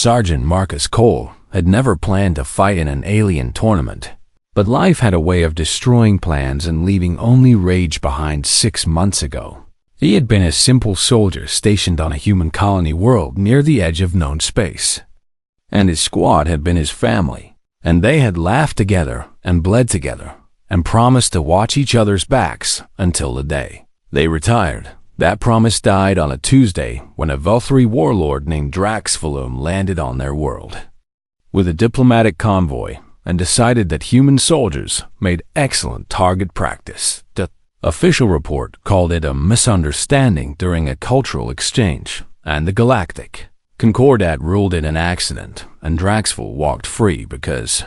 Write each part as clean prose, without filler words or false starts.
Sergeant Marcus Cole had never planned to fight in an alien tournament, but life had a way of destroying plans and leaving only rage behind 6 months ago. He had been a simple soldier stationed on a human colony world near the edge of known space, and his squad had been his family, and they had laughed together and bled together and promised to watch each other's backs until the day they retired. That promise died on a Tuesday when a Velthri warlord named Draxvalum landed on their world with a diplomatic convoy and decided that human soldiers made excellent target practice. The official report called it a misunderstanding during a cultural exchange, and the Galactic Concordat ruled it an accident, and Draxval walked free because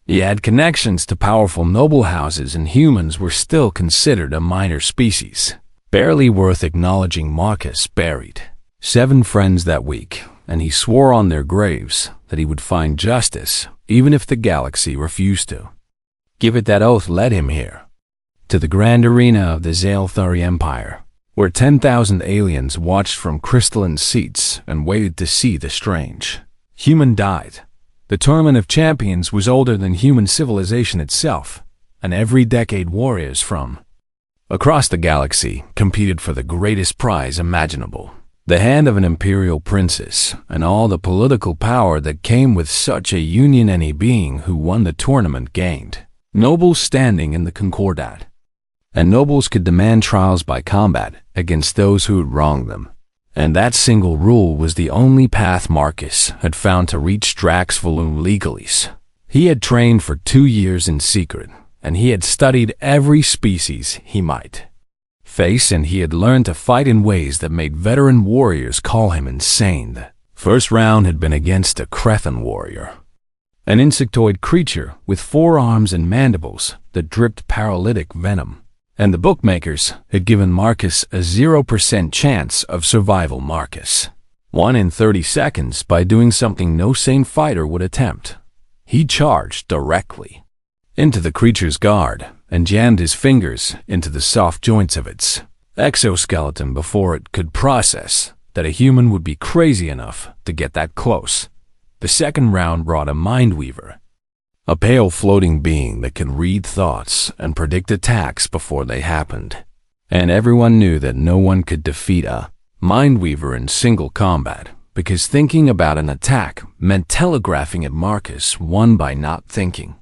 he had connections to powerful noble houses and humans were still considered a minor species, barely worth acknowledging. Marcus buried 7 friends that week, and he swore on their graves that he would find justice even if the galaxy refused to give it. That oath led him here, to the grand arena of the Zalthari Empire, where 10,000 aliens watched from crystalline seats and waited to see the strange human died. The Tournament of Champions was older than human civilization itself, and every decade warriors from across the galaxy competed for the greatest prize imaginable, the hand of an imperial princess, and all the political power that came with such a union. Any being who won the tournament gained nobles standing in the Concordat, and nobles could demand trials by combat against those who had wronged them. And that single rule was the only path Marcus had found to reach Draxvalum legally. He had trained for 2 years in secret, and he had studied every species he might face, and he had learned to fight in ways that made veteran warriors call him insane. The first round had been against a Crethan warrior, an insectoid creature with 4 arms and mandibles that dripped paralytic venom, and the bookmakers had given Marcus a 0% chance of survival. Marcus won in 30 seconds by doing something no sane fighter would attempt. He charged directly into the creature's guard and jammed his fingers into the soft joints of its exoskeleton before it could process that a human would be crazy enough to get that close. The second round brought a Mindweaver, a pale floating being that could read thoughts and predict attacks before they happened. And everyone knew that no one could defeat a Mindweaver in single combat, because thinking about an attack meant telegraphing at Marcus won by not thinking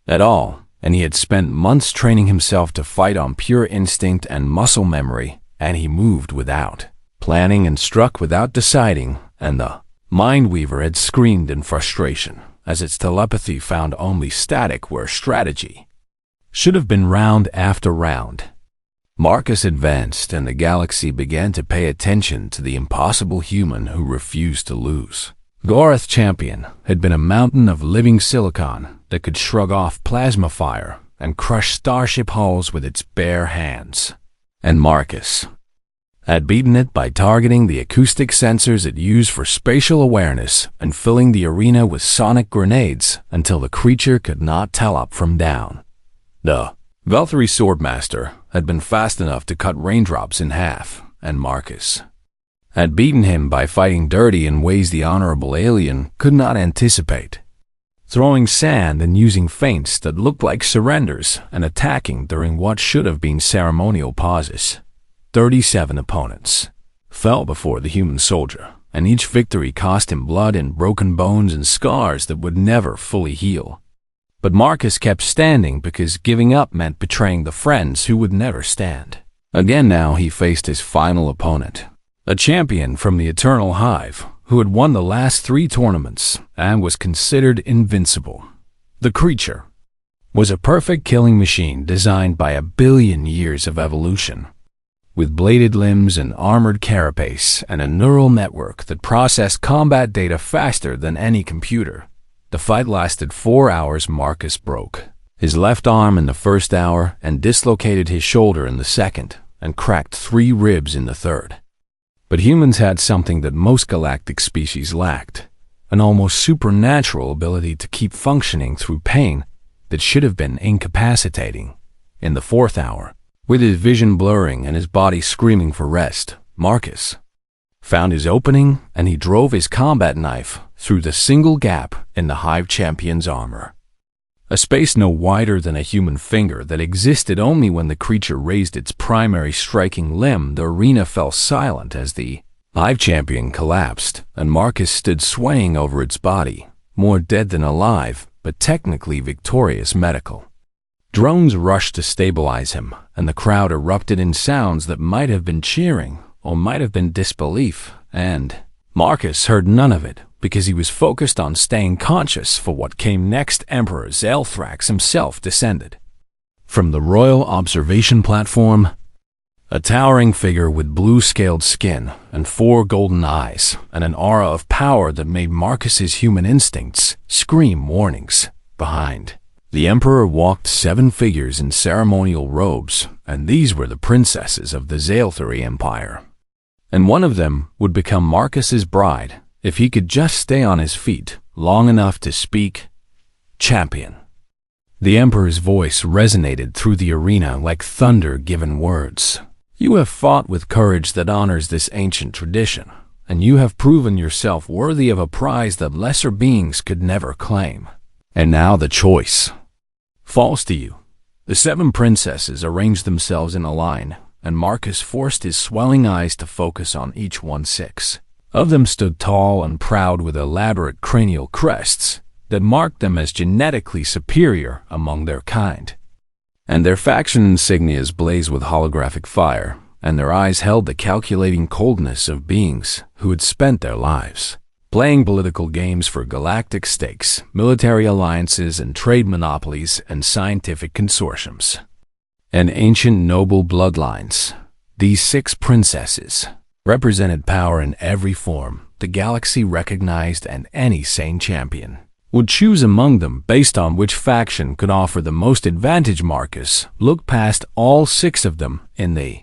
at all. And he had spent months training himself to fight on pure instinct and muscle memory, and he moved without planning and struck without deciding, and the Mindweaver had screamed in frustration as its telepathy found only static where strategy should have been round after round. Marcus advanced, and the galaxy began to pay attention to the impossible human who refused to lose. Gorath Champion had been a mountain of living silicon that could shrug off plasma fire and crush starship hulls with its bare hands. And Marcus had beaten it by targeting the acoustic sensors it used for spatial awareness and filling the arena with sonic grenades until the creature could not tell up from down. The Velthri Swordmaster had been fast enough to cut raindrops in half, and Marcus had beaten him by fighting dirty in ways the honorable alien could not anticipate, throwing sand and using feints that looked like surrenders and attacking during what should have been ceremonial pauses. 37 opponents fell before the human soldier, and each victory cost him blood and broken bones and scars that would never fully heal. But Marcus kept standing because giving up meant betraying the friends who would never stand. Again now he faced his final opponent, a champion from the Eternal Hive who had won the last 3 tournaments and was considered invincible. The creature was a perfect killing machine designed by 1 billion years of evolution, with bladed limbs and armored carapace and a neural network that processed combat data faster than any computer. The fight lasted 4 hours. Marcus broke his left arm in the first hour and dislocated his shoulder in the second and cracked 3 ribs in the third. But humans had something that most galactic species lacked, an almost supernatural ability to keep functioning through pain that should have been incapacitating. In the 4th hour, with his vision blurring and his body screaming for rest, Marcus found his opening, and he drove his combat knife through the single gap in the Hive Champion's armor. A space no wider than a human finger that existed only when the creature raised its primary striking limb, the arena fell silent as the Hive Champion collapsed, and Marcus stood swaying over its body, more dead than alive, but technically victorious medical. Drones rushed to stabilize him, and the crowd erupted in sounds that might have been cheering or might have been disbelief, and Marcus heard none of it because he was focused on staying conscious for what came next. Emperor Zelthrax himself descended from the royal observation platform, a towering figure with blue-scaled skin and 4 golden eyes and an aura of power that made Marcus's human instincts scream warnings. Behind the Emperor walked 7 figures in ceremonial robes, and these were the princesses of the Zalthari Empire. And one of them would become Marcus's bride if he could just stay on his feet long enough to speak. Champion. The Emperor's voice resonated through the arena like thunder-given words. You have fought with courage that honors this ancient tradition, and you have proven yourself worthy of a prize that lesser beings could never claim. And now the choice falls to you. The 7 princesses arranged themselves in a line, and Marcus forced his swelling eyes to focus on each one. 6 of them stood tall and proud with elaborate cranial crests that marked them as genetically superior among their kind. And their faction insignias blazed with holographic fire, and their eyes held the calculating coldness of beings who had spent their lives playing political games for galactic stakes, military alliances and trade monopolies and scientific consortiums. And ancient noble bloodlines, these 6 princesses represented power in every form the galaxy recognized, and any sane champion would choose among them based on which faction could offer the most advantage. Marcus looked past all 6 of them. In the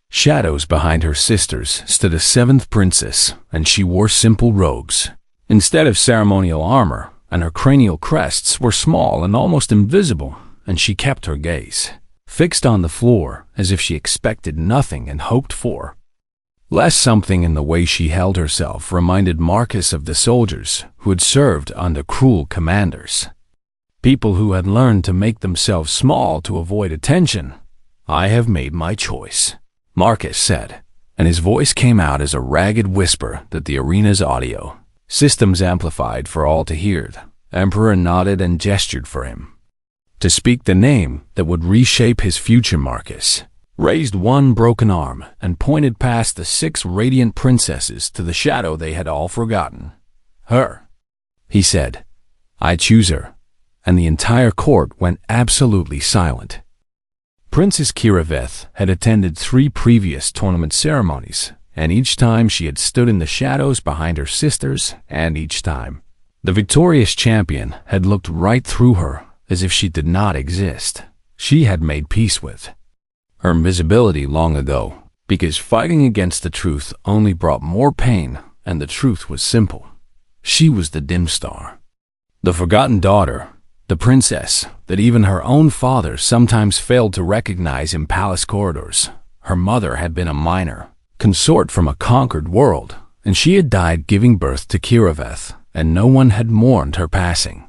shadows behind her sisters stood a 7th princess, and she wore simple robes instead of ceremonial armor, and her cranial crests were small and almost invisible, and she kept her gaze fixed on the floor as if she expected nothing and hoped for less. Something in the way she held herself reminded Marcus of the soldiers who had served under cruel commanders, people who had learned to make themselves small to avoid attention. I have made my choice, Marcus said, and his voice came out as a ragged whisper that the arena's audio systems amplified for all to hear. The Emperor nodded and gestured for him to speak the name that would reshape his future. Marcus raised one broken arm and pointed past the 6 radiant princesses to the shadow they had all forgotten. Her, he said. I choose her. And the entire court went absolutely silent. Princess Kiraveth had attended 3 previous tournament ceremonies, and each time she had stood in the shadows behind her sisters, and each time the victorious champion had looked right through her as if she did not exist. She had made peace with her invisibility long ago, because fighting against the truth only brought more pain, and the truth was simple. She was the dim star, the forgotten daughter, the princess that even her own father sometimes failed to recognize in palace corridors. Her mother had been a minor consort from a conquered world, and she had died giving birth to Kiraveth, and no one had mourned her passing,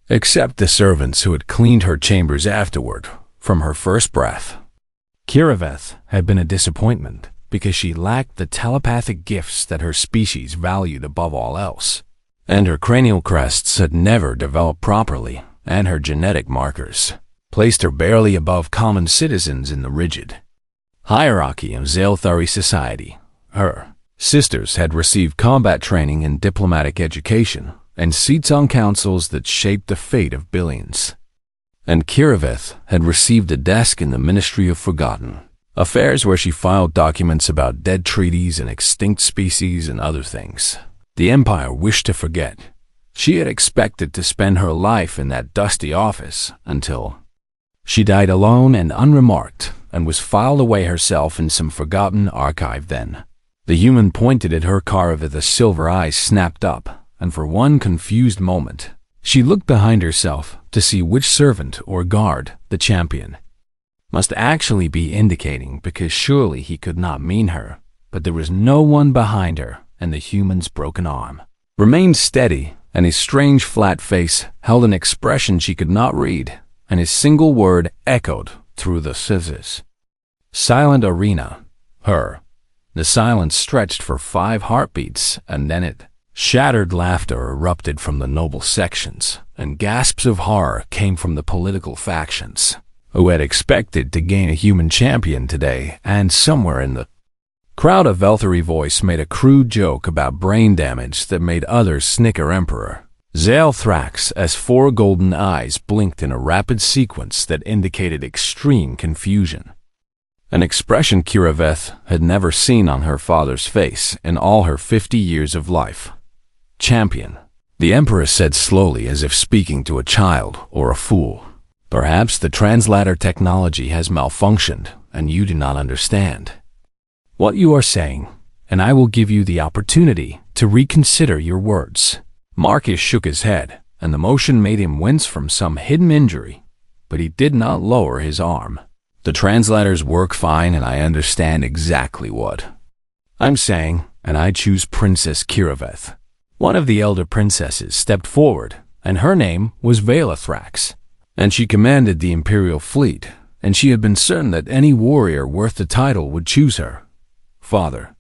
except the servants who had cleaned her chambers afterward from her first breath. Kiraveth had been a disappointment because she lacked the telepathic gifts that her species valued above all else, and her cranial crests had never developed properly, and her genetic markers placed her barely above common citizens in the rigid hierarchy of Zalthari society. Her sisters had received combat training and diplomatic education, and seats on councils that shaped the fate of billions. And Kiraveth had received a desk in the Ministry of Forgotten Affairs where she filed documents about dead treaties and extinct species and other things the Empire wished to forget. She had expected to spend her life in that dusty office until she died alone and unremarked and was filed away herself in some forgotten archive. Then the human pointed at her. Kiraveth's silver eyes snapped up, and for one confused moment she looked behind herself to see which servant or guard the champion must actually be indicating, because surely he could not mean her. But there was no one behind her, and the human's broken arm remained steady, and his strange flat face held an expression she could not read, and his single word echoed through the scissors. Silent arena. Her. The silence stretched for 5 heartbeats, and then it. Shattered laughter erupted from the noble sections, and gasps of horror came from the political factions, who had expected to gain a human champion today, and somewhere in the crowd a Veltary voice made a crude joke about brain damage that made others snicker. Emperor Zaelthrax, as 4 golden eyes blinked in a rapid sequence that indicated extreme confusion. An expression Kiraveth had never seen on her father's face in all her 50 years of life. Champion, the Empress said slowly, as if speaking to a child or a fool. Perhaps the translator technology has malfunctioned and you do not understand what you are saying, and I will give you the opportunity to reconsider your words. Marcus shook his head, and the motion made him wince from some hidden injury, but he did not lower his arm. The translators work fine, and I understand exactly what I'm saying, and I choose Princess Kiraveth. One of the elder princesses stepped forward, and her name was Zaelthrax, and she commanded the Imperial fleet, and she had been certain that any warrior worth the title would choose her. Father,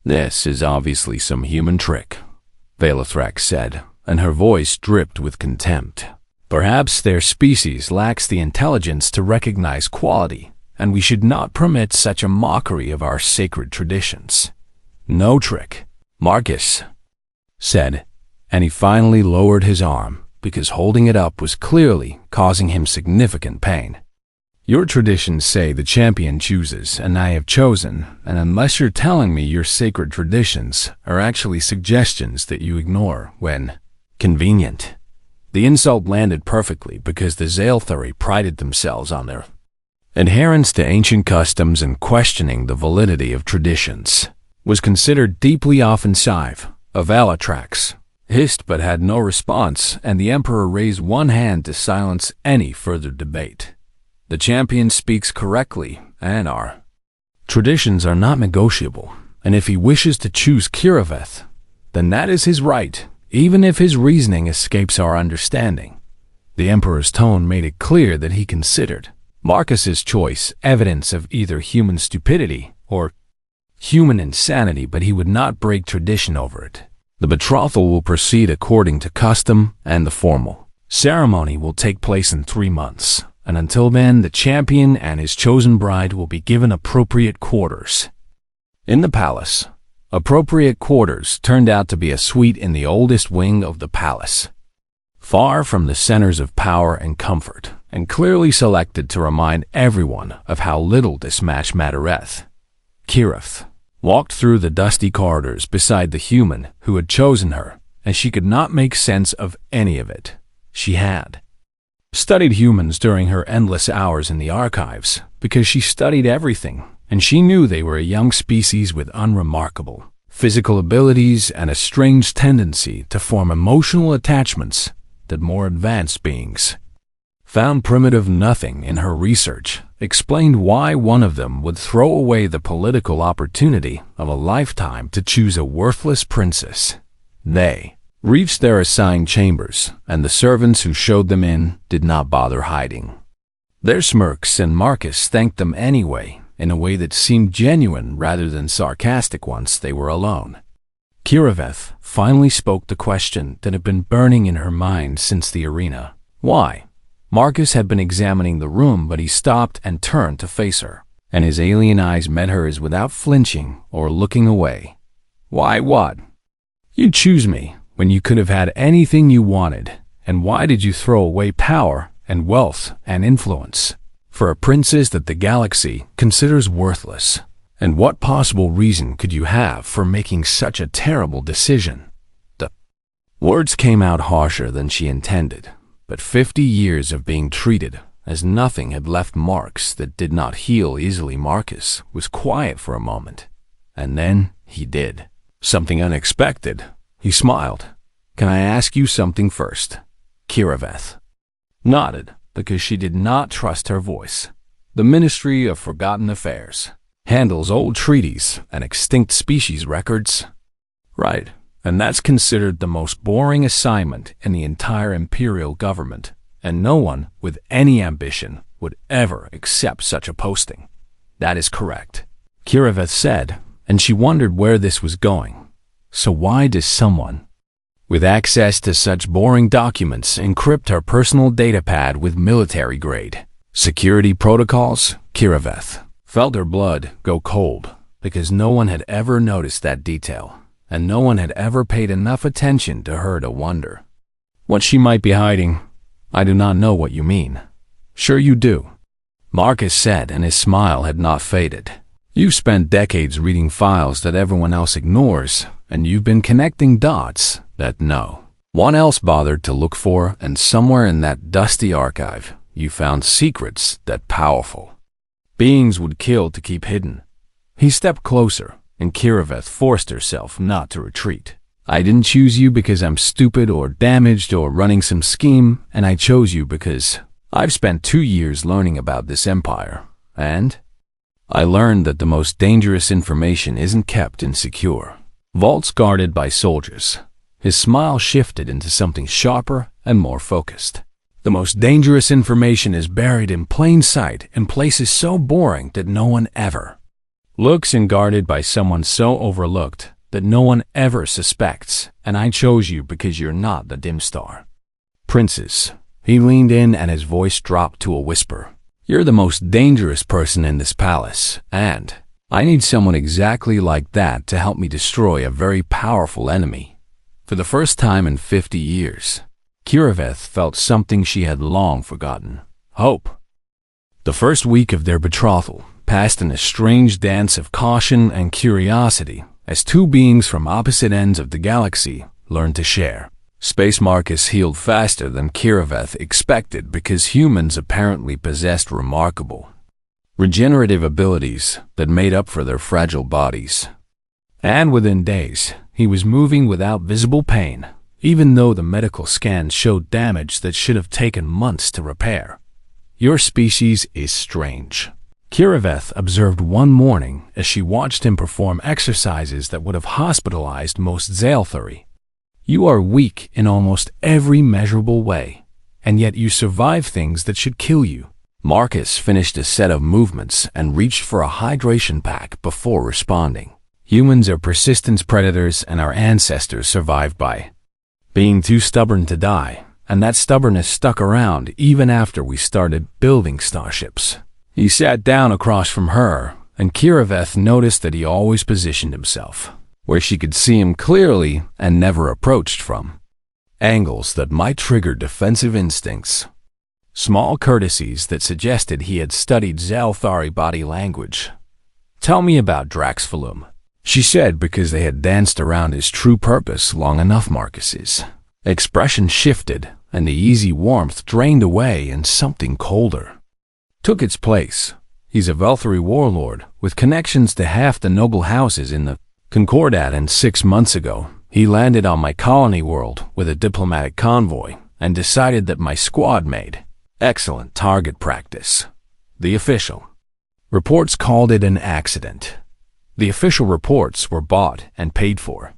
this is obviously some human trick, Zaelthrax said, and her voice dripped with contempt. Perhaps their species lacks the intelligence to recognize quality, and we should not permit such a mockery of our sacred traditions. No trick, Marcus said, and he finally lowered his arm, because holding it up was clearly causing him significant pain. Your traditions say the champion chooses, and I have chosen, and unless you're telling me your sacred traditions are actually suggestions that you ignore when convenient. The insult landed perfectly because the Zaelthari prided themselves on their adherence to ancient customs, and questioning the validity of traditions was considered deeply offensive. Zaelthrax hissed but had no response, and the Emperor raised one hand to silence any further debate. The champion speaks correctly, and our traditions are not negotiable, and if he wishes to choose Kiraveth, then that is his right, even if his reasoning escapes our understanding. The Emperor's tone made it clear that he considered Marcus's choice evidence of either human stupidity or human insanity, but he would not break tradition over it. The betrothal will proceed according to custom, and the formal ceremony will take place in 3 months, and until then the champion and his chosen bride will be given appropriate quarters in the palace. Appropriate quarters turned out to be a suite in the oldest wing of the palace, far from the centers of power and comfort, and clearly selected to remind everyone of how little this match mattereth. Kiraveth walked through the dusty corridors beside the human who had chosen her, and she could not make sense of any of it. She had studied humans during her endless hours in the archives, because she studied everything, and she knew they were a young species with unremarkable physical abilities and a strange tendency to form emotional attachments that more advanced beings found primitive. Nothing in her research explained why one of them would throw away the political opportunity of a lifetime to choose a worthless princess. They reached their assigned chambers, and the servants who showed them in did not bother hiding their smirks, and Marcus thanked them anyway, in a way that seemed genuine rather than sarcastic once they were alone. Kiraveth finally spoke the question that had been burning in her mind since the arena. Why? Marcus had been examining the room, but he stopped and turned to face her, and his alien eyes met hers without flinching or looking away. Why what? You choose me when you could have had anything you wanted, and why did you throw away power and wealth and influence for a princess that the galaxy considers worthless? And what possible reason could you have for making such a terrible decision? The words came out harsher than she intended, but 50 years of being treated as nothing had left marks that did not heal easily. Marcus was quiet for a moment, and then he did something unexpected. He smiled. Can I ask you something first? Kiraveth nodded, because she did not trust her voice. The Ministry of Forgotten Affairs handles old treaties and extinct species records. Right, and that's considered the most boring assignment in the entire imperial government, and no one with any ambition would ever accept such a posting. That is correct, Kiraveth said, and she wondered where this was going. So why does someone with access to such boring documents encrypt her personal datapad with military-grade security protocols? Kiraveth felt her blood go cold because no one had ever noticed that detail, and no one had ever paid enough attention to her to wonder what she might be hiding. I do not know what you mean. Sure you do, Marcus said, and his smile had not faded. You've spent decades reading files that everyone else ignores, and you've been connecting dots that no one else bothered to look for, and somewhere in that dusty archive, you found secrets that powerful beings would kill to keep hidden. He stepped closer, and Kiraveth forced herself not to retreat. I didn't choose you because I'm stupid or damaged or running some scheme, and I chose you because I've spent 2 years learning about this empire, and I learned that the most dangerous information isn't kept in secure vaults guarded by soldiers. His smile shifted into something sharper and more focused. The most dangerous information is buried in plain sight in places so boring that no one ever looks, and guarded by someone so overlooked that no one ever suspects, and I chose you because you're not the dim star. Princess, he leaned in and his voice dropped to a whisper. You're the most dangerous person in this palace, and I need someone exactly like that to help me destroy a very powerful enemy. For the first time in 50 years, Kiraveth felt something she had long forgotten: hope. The first week of their betrothal passed in a strange dance of caution and curiosity as two beings from opposite ends of the galaxy learned to share. Space Marcus healed faster than Kiraveth expected because humans apparently possessed remarkable regenerative abilities that made up for their fragile bodies. And within days, he was moving without visible pain, even though the medical scans showed damage that should have taken months to repair. Your species is strange, Kiraveth observed one morning as she watched him perform exercises that would have hospitalized most Zalthari. You are weak in almost every measurable way, and yet you survive things that should kill you. Marcus finished a set of movements and reached for a hydration pack before responding. Humans are persistence predators, and our ancestors survived by being too stubborn to die, and that stubbornness stuck around even after we started building starships. He sat down across from her, and Kiraveth noticed that he always positioned himself where she could see him clearly and never approached from angles that might trigger defensive instincts. Small courtesies that suggested he had studied Zalthari body language. Tell me about Draxvalum, she said, because they had danced around his true purpose long enough. Marcus's expression shifted, and the easy warmth drained away and something colder took its place. He's a Velthari warlord with connections to half the noble houses in the Concordat, and 6 months ago, he landed on my colony world with a diplomatic convoy and decided that my squad made excellent target practice. The official reports called it an accident. The official reports were bought and paid for,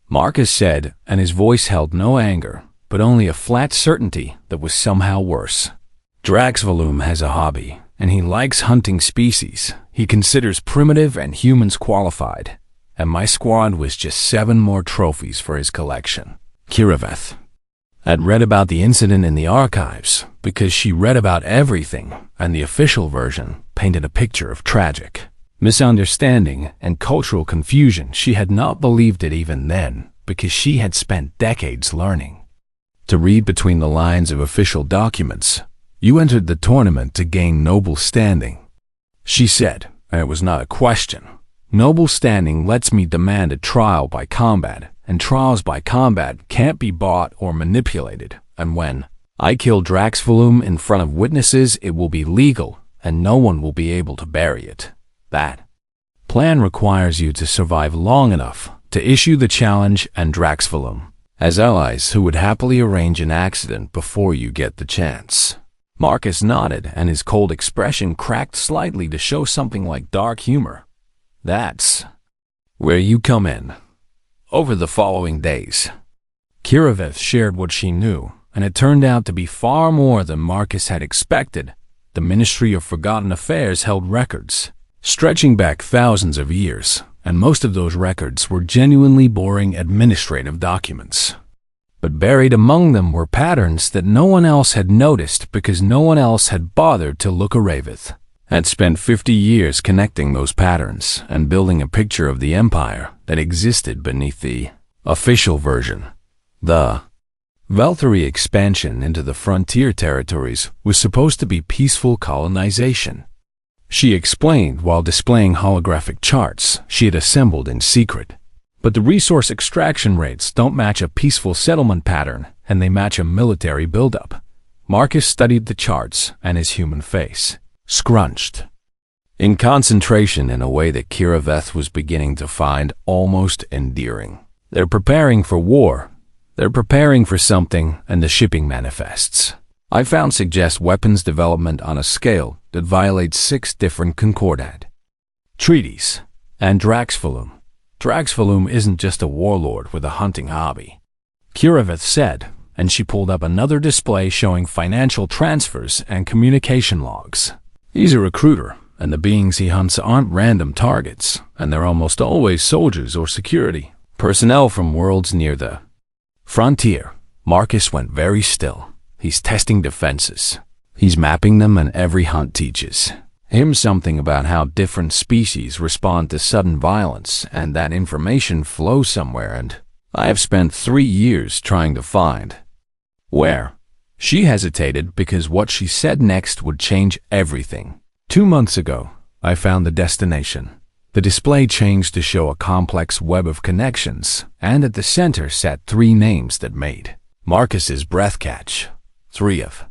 Marcus said, and his voice held no anger, but only a flat certainty that was somehow worse. Draxvalum has a hobby, and he likes hunting species he considers primitive and humans qualified, and my squad was just 7 more trophies for his collection. Kiraveth had read about the incident in the archives because she read about everything, and the official version painted a picture of tragic misunderstanding and cultural confusion. She had not believed it even then because she had spent decades learning to read between the lines of official documents. You entered the tournament to gain noble standing, she said, and it was not a question. Noble standing lets me demand a trial by combat, and trials by combat can't be bought or manipulated, and when I kill Draxvalum in front of witnesses, it will be legal, and no one will be able to bury it. That plan requires you to survive long enough to issue the challenge and Draxvalum as allies who would happily arrange an accident before you get the chance. Marcus nodded, and his cold expression cracked slightly to show something like dark humor. That's where you come in. over the following days. Kiraveth shared what she knew, and it turned out to be far more than Marcus had expected. The Ministry of Forgotten Affairs held records, stretching back thousands of years, and most of those records were genuinely boring administrative documents. But buried among them were patterns that no one else had noticed because no one else had bothered to look. Araveth had spent 50 years connecting those patterns and building a picture of the empire that existed beneath the official version. The Valkyrie expansion into the frontier territories was supposed to be peaceful colonization, she explained while displaying holographic charts she had assembled in secret. But the resource extraction rates don't match a peaceful settlement pattern, and they match a military buildup. Marcus studied the charts, and his human face scrunched in concentration in a way that Kiraveth was beginning to find almost endearing. They're preparing for war. They're preparing for something, and the shipping manifests I found suggest weapons development on a scale that violates 6 different concordat treaties. And Draxvalum isn't just a warlord with a hunting hobby, Kiraveth said, and she pulled up another display showing financial transfers and communication logs. He's a recruiter, and the beings he hunts aren't random targets, and they're almost always soldiers or security personnel from worlds near the frontier. Marcus went very still. He's testing defenses. He's mapping them, and every hunt teaches him something about how different species respond to sudden violence, and that information flows somewhere, and I have spent 3 years trying to find where. She hesitated because what she said next would change everything. 2 months ago, I found the destination. The display changed to show a complex web of connections, and at the center sat 3 names that made Marcus's breath catch. 3 of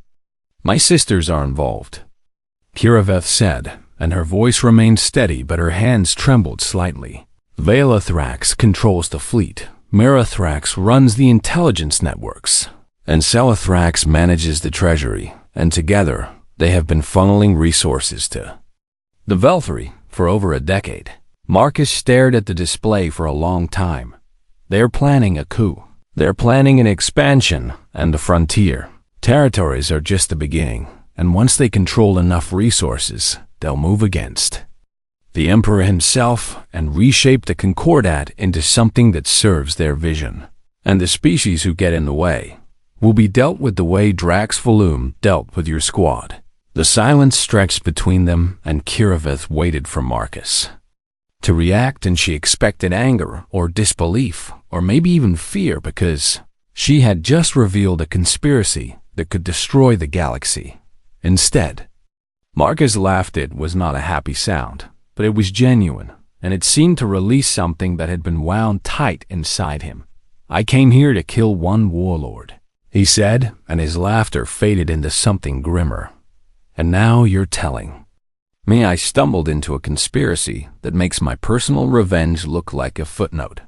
my sisters are involved, Kiraveth said, and her voice remained steady but her hands trembled slightly. Velathrax controls the fleet, Merathrax runs the intelligence networks, and Celathrax manages the treasury, and together they have been funneling resources to the Valkyrie for over a decade. Marcus stared at the display for a long time. They're planning a coup. They're planning an expansion, and the frontier territories are just the beginning, and once they control enough resources, they'll move against the Emperor himself and reshape the Concordat into something that serves their vision. And the species who get in the way will be dealt with the way Draxvalum dealt with your squad. The silence stretched between them, and Kiraveth waited for Marcus to react, and she expected anger or disbelief or maybe even fear because she had just revealed a conspiracy that could destroy the galaxy. Instead, Marcus laughed. It was not a happy sound, but it was genuine, and it seemed to release something that had been wound tight inside him. I came here to kill one warlord, he said, and his laughter faded into something grimmer. And now you're telling me I stumbled into a conspiracy that makes my personal revenge look like a footnote.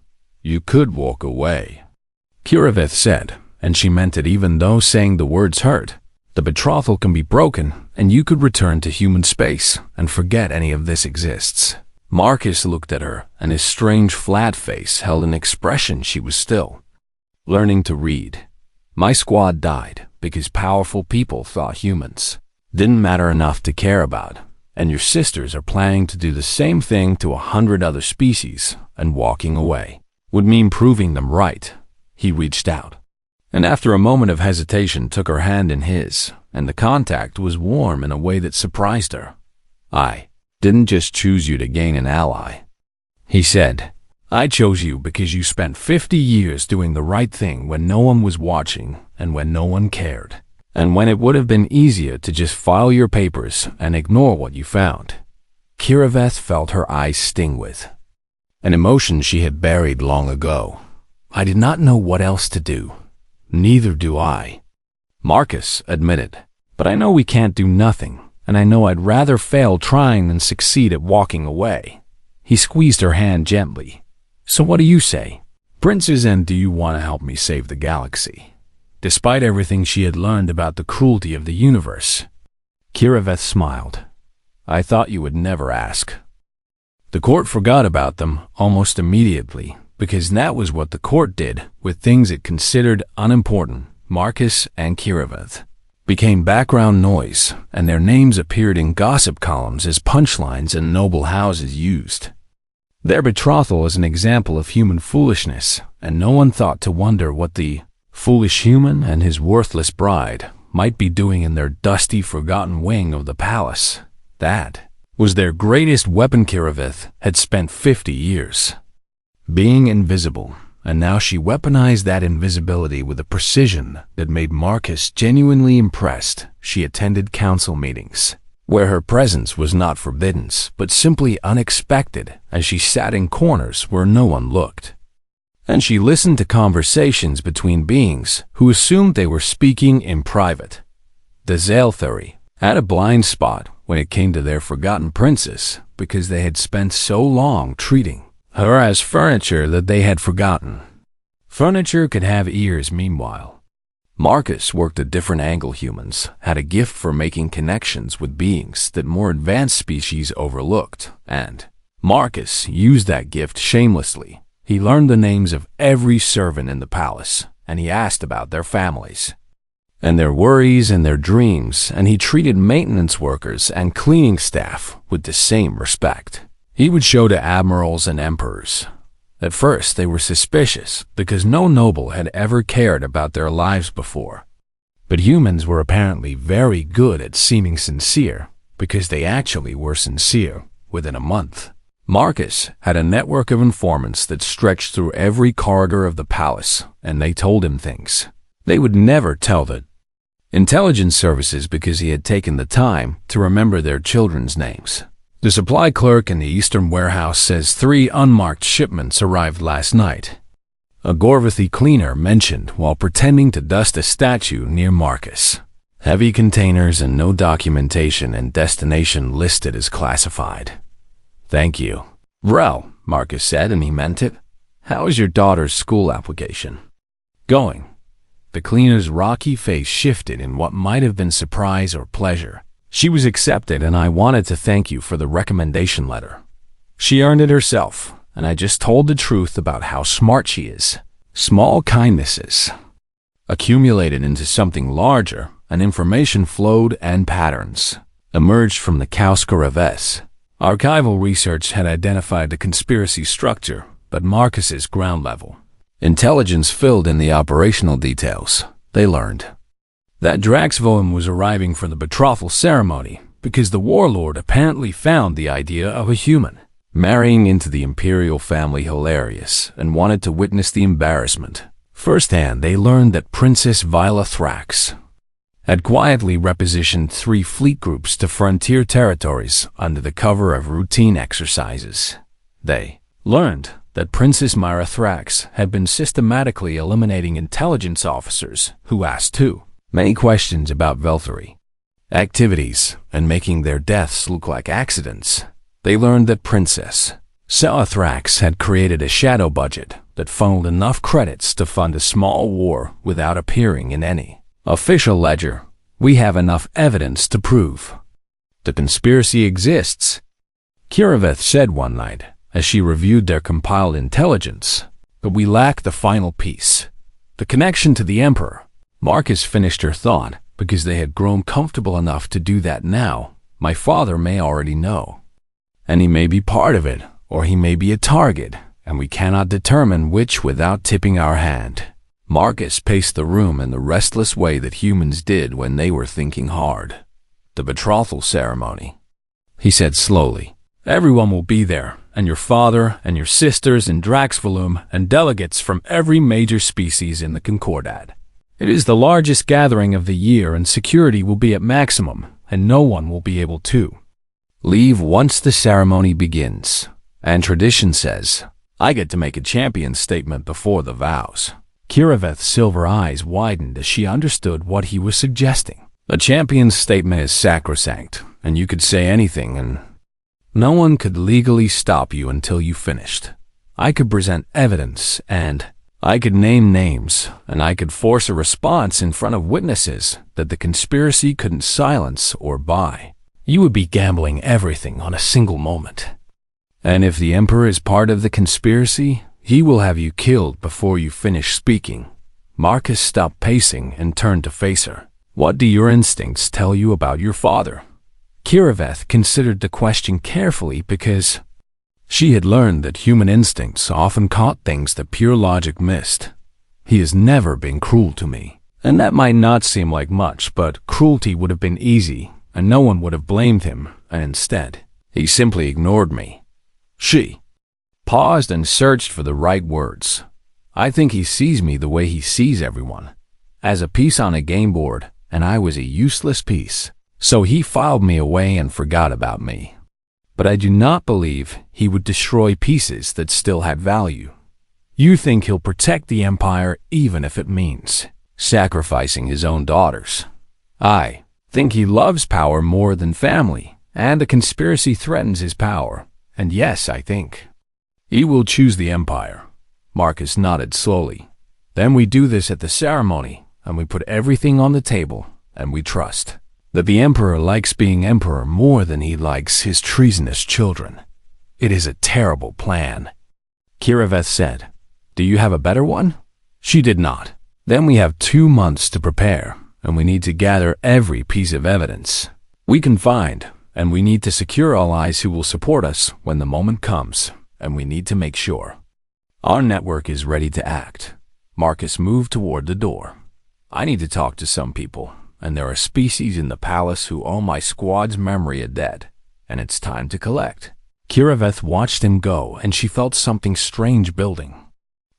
You could walk away, Kiraveth said, and she meant it even though saying the words hurt. The betrothal can be broken, and you could return to human space and forget any of this exists. Marcus looked at her, and his strange flat face held an expression she was still learning to read. My squad died because powerful people thought humans didn't matter enough to care about, and your sisters are planning to do the same thing to 100 other species, and walking away would mean proving them right. He reached out, and after a moment of hesitation took her hand in his, and the contact was warm in a way that surprised her. I didn't just choose you to gain an ally, he said. I chose you because you spent 50 years doing the right thing when no one was watching and when no one cared, and when it would have been easier to just file your papers and ignore what you found. Kiraveth felt her eyes sting with an emotion she had buried long ago. I did not know what else to do. Neither do I, Marcus admitted. But I know we can't do nothing, and I know I'd rather fail trying than succeed at walking away. He squeezed her hand gently. So what do you say, Princess, and do you want to help me save the galaxy? Despite everything she had learned about the cruelty of the universe, Kiraveth smiled. I thought you would never ask. The court forgot about them almost immediately, because that was what the court did with things it considered unimportant. Marcus and Kiraveth became background noise, and their names appeared in gossip columns as punchlines and noble houses used. Their betrothal is an example of human foolishness, and no one thought to wonder what the foolish human and his worthless bride might be doing in their dusty, forgotten wing of the palace. That was their greatest weapon. Kiraveth had spent 50 years being invisible, and now she weaponized that invisibility with a precision that made Marcus genuinely impressed. She attended council meetings, where her presence was not forbidden, but simply unexpected, as she sat in corners where no one looked. And she listened to conversations between beings who assumed they were speaking in private. The Zalthari had a blind spot when it came to their forgotten princess, because they had spent so long treating her as furniture that they had forgotten. Furniture could have ears. Meanwhile, Marcus worked a different angle. Humans had a gift for making connections with beings that more advanced species overlooked, and Marcus used that gift shamelessly. He learned the names of every servant in the palace, and he asked about their families and their worries and their dreams, and he treated maintenance workers and cleaning staff with the same respect. He would show to admirals and emperors. At first, they were suspicious because no noble had ever cared about their lives before. But humans were apparently very good at seeming sincere, because they actually were sincere within a month. Marcus had a network of informants that stretched through every corridor of the palace, and they told him things they would never tell the intelligence services, because he had taken the time to remember their children's names. The supply clerk in the eastern warehouse says 3 unmarked shipments arrived last night, a Gorvathy cleaner mentioned while pretending to dust a statue near Marcus. Heavy containers and no documentation, and destination listed as classified. Thank you. Well, Marcus said, and he meant it. How is your daughter's school application going? The cleaner's rocky face shifted in what might have been surprise or pleasure. She was accepted, and I wanted to thank you for the recommendation letter. She earned it herself, and I just told the truth about how smart she is. Small kindnesses accumulated into something larger, and information flowed, and patterns emerged from the Kauskaraves. Archival research had identified the conspiracy structure, but Marcus's ground level intelligence filled in the operational details. They learned that Draxvoem was arriving for the betrothal ceremony because the warlord apparently found the idea of a human marrying into the imperial family hilarious and wanted to witness the embarrassment. Firsthand, they learned that Princess Vila Thrax had quietly repositioned 3 fleet groups to frontier territories under the cover of routine exercises. They learned that Princess Myra Thrax had been systematically eliminating intelligence officers who asked too many questions about Velthari activities and making their deaths look like accidents. They learned that Princess Thrax had created a shadow budget that funneled enough credits to fund a small war without appearing in any official ledger. We have enough evidence to prove the conspiracy exists, Kiraveth said one night as she reviewed their compiled intelligence, but we lack the final piece, the connection to the Emperor. Marcus finished her thought because they had grown comfortable enough to do that now. My father may already know, and he may be part of it, or he may be a target, and we cannot determine which without tipping our hand. Marcus paced the room in the restless way that humans did when they were thinking hard. The betrothal ceremony, he said slowly. Everyone will be there, and your father and your sisters in Draxvolum, and delegates from every major species in the Concordat. It is the largest gathering of the year, and security will be at maximum, and no one will be able to leave once the ceremony begins. And tradition says, I get to make a champion statement before the vows. Kiraveth's silver eyes widened as she understood what he was suggesting. A champion's statement is sacrosanct, and you could say anything, and no one could legally stop you until you finished. I could present evidence, and I could name names, and I could force a response in front of witnesses that the conspiracy couldn't silence or buy. You would be gambling everything on a single moment. And if the Emperor is part of the conspiracy, He will have you killed before you finish speaking." Marcus stopped pacing and turned to face her. "What do your instincts tell you about your father?" Kiraveth considered the question carefully because she had learned that human instincts often caught things that pure logic missed. "He has never been cruel to me." And that might not seem like much, but cruelty would have been easy, and no one would have blamed him, and instead, he simply ignored me. She paused and searched for the right words. "I think he sees me the way he sees everyone, as a piece on a game board, and I was a useless piece. So he filed me away and forgot about me. But I do not believe he would destroy pieces that still had value. You think he'll protect the Empire even if it means sacrificing his own daughters. I think he loves power more than family, and a conspiracy threatens his power. And yes, I think he will choose the Empire." Marcus nodded slowly. "Then we do this at the ceremony, and we put everything on the table, and we trust that the Emperor likes being Emperor more than he likes his treasonous children. It is a terrible plan." Kiraveth said, "Do you have a better one?" She did not. "Then we have 2 months to prepare, and we need to gather every piece of evidence we can find, and we need to secure allies who will support us when the moment comes, and we need to make sure our network is ready to act." Marcus moved toward the door. "I need to talk to some people, and there are species in the palace who owe my squad's memory a debt, and it's time to collect." Kiraveth watched him go, and she felt something strange building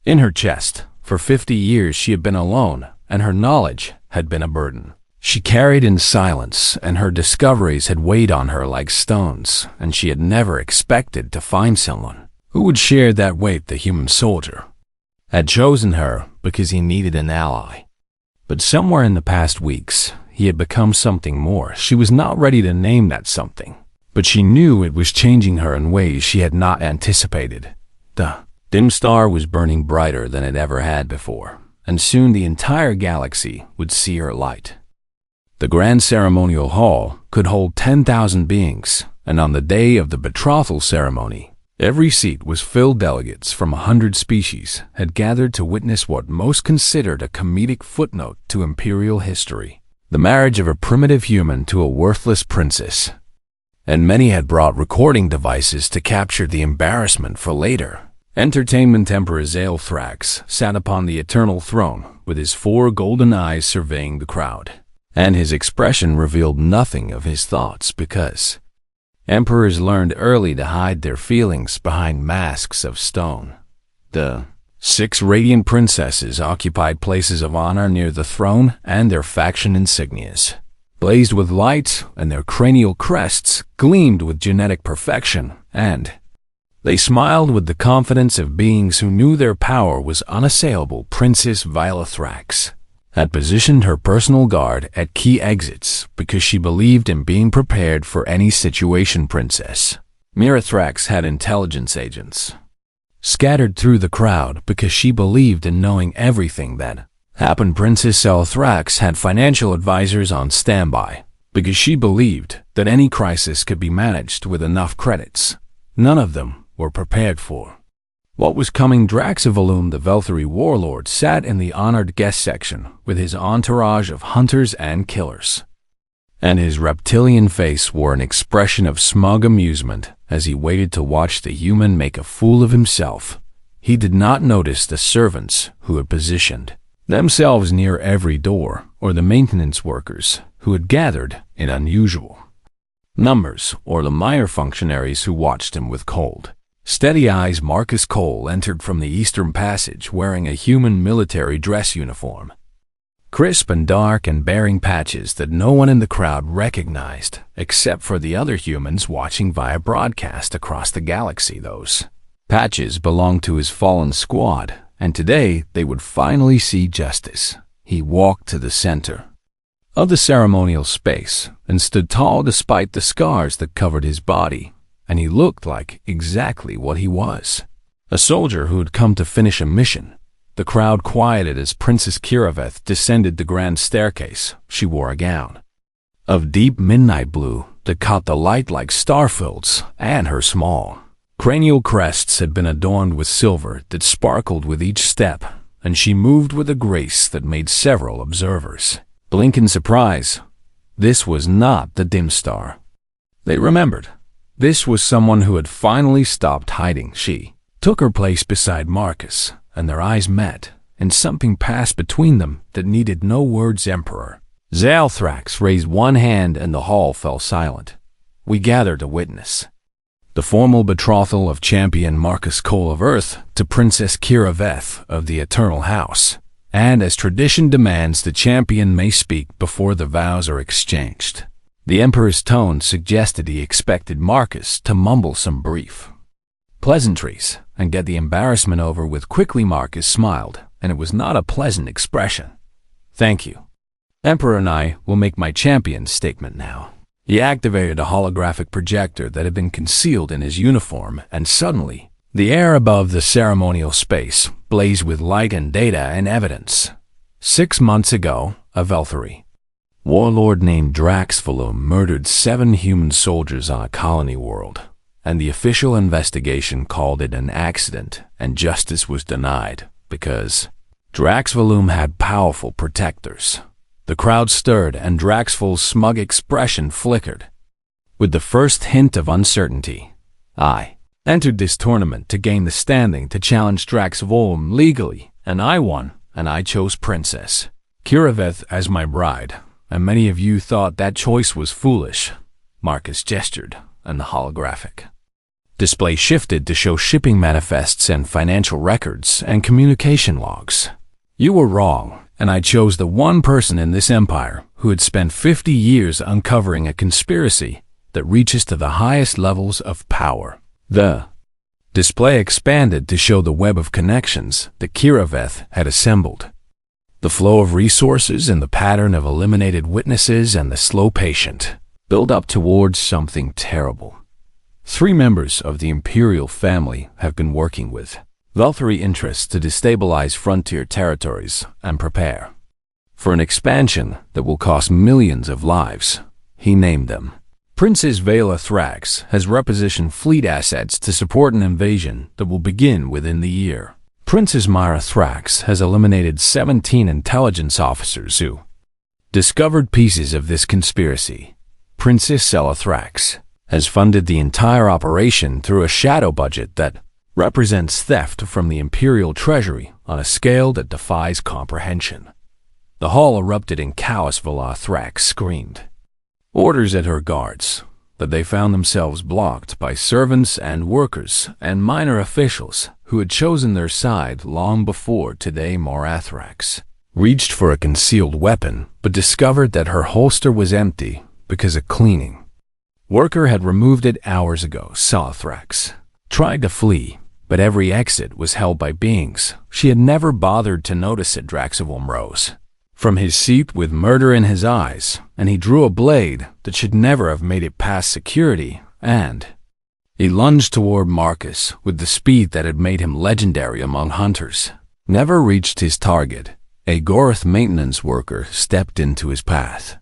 in her chest. For 50 years she had been alone, and her knowledge had been a burden she carried in silence, and her discoveries had weighed on her like stones, and she had never expected to find someone who would share that weight. The human soldier had chosen her because he needed an ally. But somewhere in the past weeks, he had become something more. She was not ready to name that something, but she knew it was changing her in ways she had not anticipated. The dim star was burning brighter than it ever had before, and soon the entire galaxy would see her light. The grand ceremonial hall could hold 10,000 beings, and on the day of the betrothal ceremony, every seat was filled. Delegates from 100 species had gathered to witness what most considered a comedic footnote to imperial history, the marriage of a primitive human to a worthless princess. And many had brought recording devices to capture the embarrassment for later. Entertainment Emperor Zaelthrax sat upon the eternal throne with his 4 golden eyes surveying the crowd, and his expression revealed nothing of his thoughts because emperors learned early to hide their feelings behind masks of stone. The 6 radiant princesses occupied places of honor near the throne, and their faction insignias blazed with light, and their cranial crests gleamed with genetic perfection, and they smiled with the confidence of beings who knew their power was unassailable. Princess Violathrax had positioned her personal guard at key exits because she believed in being prepared for any situation. Princess Mirathrax had intelligence agents scattered through the crowd because she believed in knowing everything that happened. Princess Elthrax had financial advisors on standby because she believed that any crisis could be managed with enough credits. None of them were prepared for what was coming. Draxivalum, the Velthari warlord, sat in the honored guest section with his entourage of hunters and killers, and his reptilian face wore an expression of smug amusement as he waited to watch the human make a fool of himself. He did not notice the servants who had positioned themselves near every door, or the maintenance workers who had gathered in unusual numbers, or the minor functionaries who watched him with cold, steady eyes. Marcus Cole entered from the Eastern Passage wearing a human military dress uniform, crisp and dark and bearing patches that no one in the crowd recognized except for the other humans watching via broadcast across the galaxy. Those patches belonged to his fallen squad, and today they would finally see justice. He walked to the center of the ceremonial space and stood tall despite the scars that covered his body, and he looked like exactly what he was, a soldier who had come to finish a mission. The crowd quieted as Princess Kiraveth descended the grand staircase. She wore a gown of deep midnight blue that caught the light like starfields, and her small Cranial crests had been adorned with silver that sparkled with each step, and she moved with a grace that made several observers blink in surprise. This was not the dim star. They remembered. This was someone who had finally stopped hiding. She took her place beside Marcus, and their eyes met, and something passed between them that needed no words. Emperor Zalthrax raised one hand and the hall fell silent. We gathered to witness the formal betrothal of champion Marcus Cole of Earth to Princess Kiraveth of the Eternal House, and as tradition demands, the champion may speak before the vows are exchanged. The Emperor's tone suggested he expected Marcus to mumble some brief pleasantries and get the embarrassment over with. Quickly Marcus smiled, and it was not a pleasant expression. "Thank you. Emperor, and I will make my champion's statement now." He activated a holographic projector that had been concealed in his uniform, and suddenly, the air above the ceremonial space blazed with light and data and evidence. 6 months ago, a Velthari warlord named Draxvalum murdered 7 human soldiers on a colony world, and the official investigation called it an accident, and justice was denied because Draxvalum had powerful protectors. The crowd stirred, and Draxval's smug expression flickered. With the first hint of uncertainty, I entered this tournament to gain the standing to challenge Draxvalum legally, and I won, and I chose Princess Kiraveth as my bride, and many of you thought that choice was foolish. Marcus gestured, and the holographic display shifted to show shipping manifests and financial records and communication logs. You were wrong, and I chose the one person in this empire who had spent 50 years uncovering a conspiracy that reaches to the highest levels of power. The display expanded to show the web of connections that Kiraveth had assembled. The flow of resources and the pattern of eliminated witnesses and the slow patient build up towards something terrible. 3 members of the imperial family have been working with Velthari interests to destabilize frontier territories and prepare for an expansion that will cost millions of lives. He named them. Princess Vela Thrax has repositioned fleet assets to support an invasion that will begin within the year. Princess Myra Thrax has eliminated 17 intelligence officers who discovered pieces of this conspiracy. Princess Sela Thrax has funded the entire operation through a shadow budget that represents theft from the imperial treasury on a scale that defies comprehension. The hall erupted in chaos. Vela Thrax screamed orders at her guards that they found themselves blocked by servants and workers and minor officials who had chosen their side long before. Today Morathrax reached for a concealed weapon but discovered that her holster was empty because a cleaning worker had removed it hours ago. Salathrax tried to flee, but every exit was held by beings she had never bothered to notice. It. Draxvalum rose from his seat with murder in his eyes, and he drew a blade that should never have made it past security, and he lunged toward Marcus with the speed that had made him legendary among hunters. Never reached his target, a Goroth maintenance worker stepped into his path.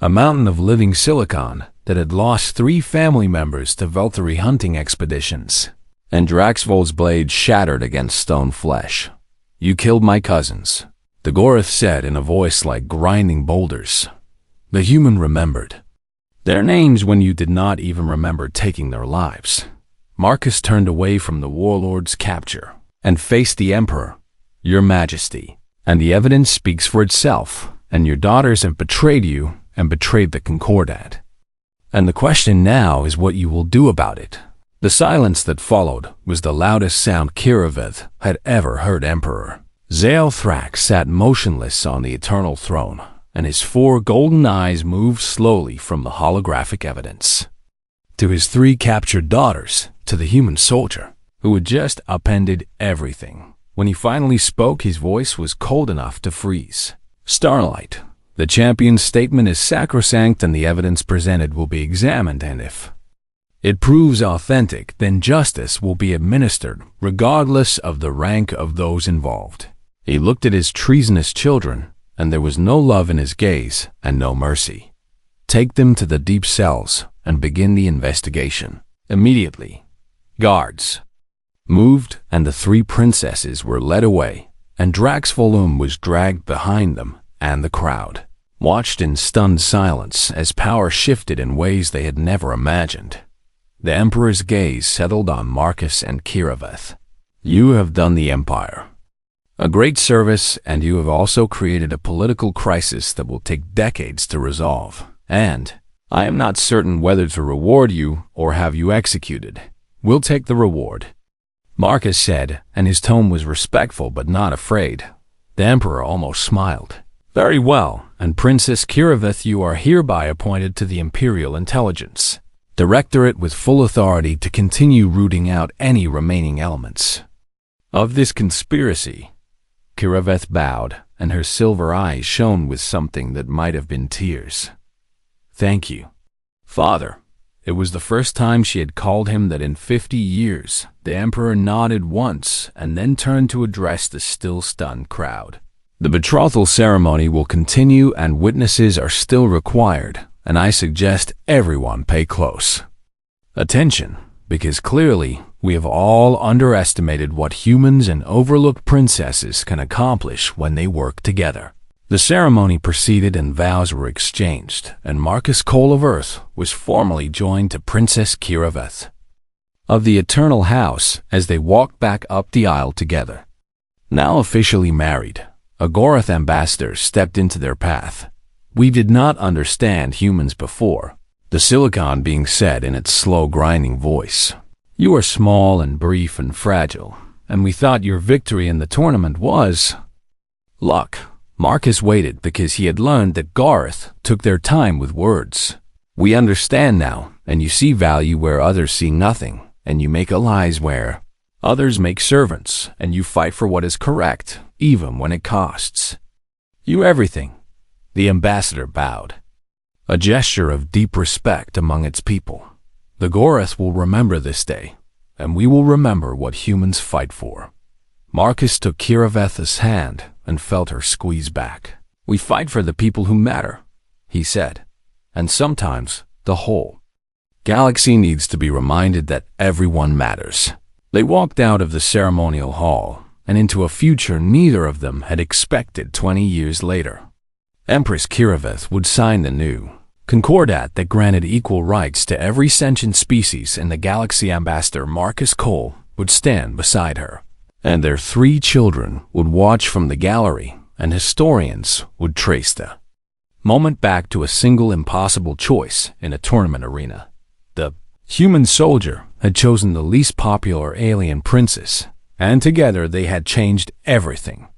A mountain of living silicon that had lost 3 family members to Velthari hunting expeditions, and Draxval's blade shattered against stone flesh. "You killed my cousins," the Goroth said in a voice like grinding boulders. The human remembered their names when you did not even remember taking their lives. Marcus turned away from the warlord's capture and faced the Emperor. "Your Majesty, and the evidence speaks for itself, and your daughters have betrayed you and betrayed the Concordat. And the question now is what you will do about it." The silence that followed was the loudest sound Kiraveth had ever heard. Emperor Zalthrax sat motionless on the eternal throne, and his 4 golden eyes moved slowly from the holographic evidence to his 3 captured daughters, to the human soldier who had just upended everything. When he finally spoke, his voice was cold enough to freeze. "Starlight, the champion's statement is sacrosanct, and the evidence presented will be examined, and if it proves authentic, then justice will be administered, regardless of the rank of those involved." He looked at his treasonous children, and there was no love in his gaze and no mercy. "Take them to the deep cells and begin the investigation immediately." Guards moved, and the three princesses were led away, and Drax Volum was dragged behind them, and the crowd watched in stunned silence as power shifted in ways they had never imagined. The Emperor's gaze settled on Marcus and Kiraveth. You have done the Empire a great service, and you have also created a political crisis that will take decades to resolve. And I am not certain whether to reward you or have you executed. We'll take the reward, Marcus said, and his tone was respectful but not afraid. The Emperor almost smiled. Very well, and Princess Kiraveth, you are hereby appointed to the Imperial Intelligence Directorate with full authority to continue rooting out any remaining elements of this conspiracy. Kiraveth bowed, and her silver eyes shone with something that might have been tears. Thank you, Father. It was the first time she had called him that in 50 years. The Emperor nodded once and then turned to address the still stunned crowd. The betrothal ceremony will continue and witnesses are still required, and I suggest everyone pay close attention, because clearly we have all underestimated what humans and overlooked princesses can accomplish when they work together. The ceremony proceeded and vows were exchanged, and Marcus Cole of Earth was formally joined to Princess Kiraveth of the Eternal House as they walked back up the aisle together. Now officially married, a Gorath ambassador stepped into their path. We did not understand humans before, the silicon being said in its slow grinding voice. You are small and brief and fragile, and we thought your victory in the tournament was luck. Marcus waited because he had learned that Gorath took their time with words. We understand now, and you see value where others see nothing, and you make allies where others make servants, and you fight for what is correct, even when it costs you everything. The ambassador bowed, a gesture of deep respect among its people. The Gorath will remember this day, and we will remember what humans fight for. Marcus took Kiraveth's hand and felt her squeeze back. We fight for the people who matter, he said, and sometimes the whole galaxy needs to be reminded that everyone matters. They walked out of the ceremonial hall and into a future neither of them had expected 20 years later. Empress Kiraveth would sign the new concordat that granted equal rights to every sentient species, and the galaxy ambassador Marcus Cole would stand beside her. And their 3 children would watch from the gallery, and historians would trace the moment back to a single impossible choice in a tournament arena. The human soldier had chosen the least popular alien princess, and together they had changed everything.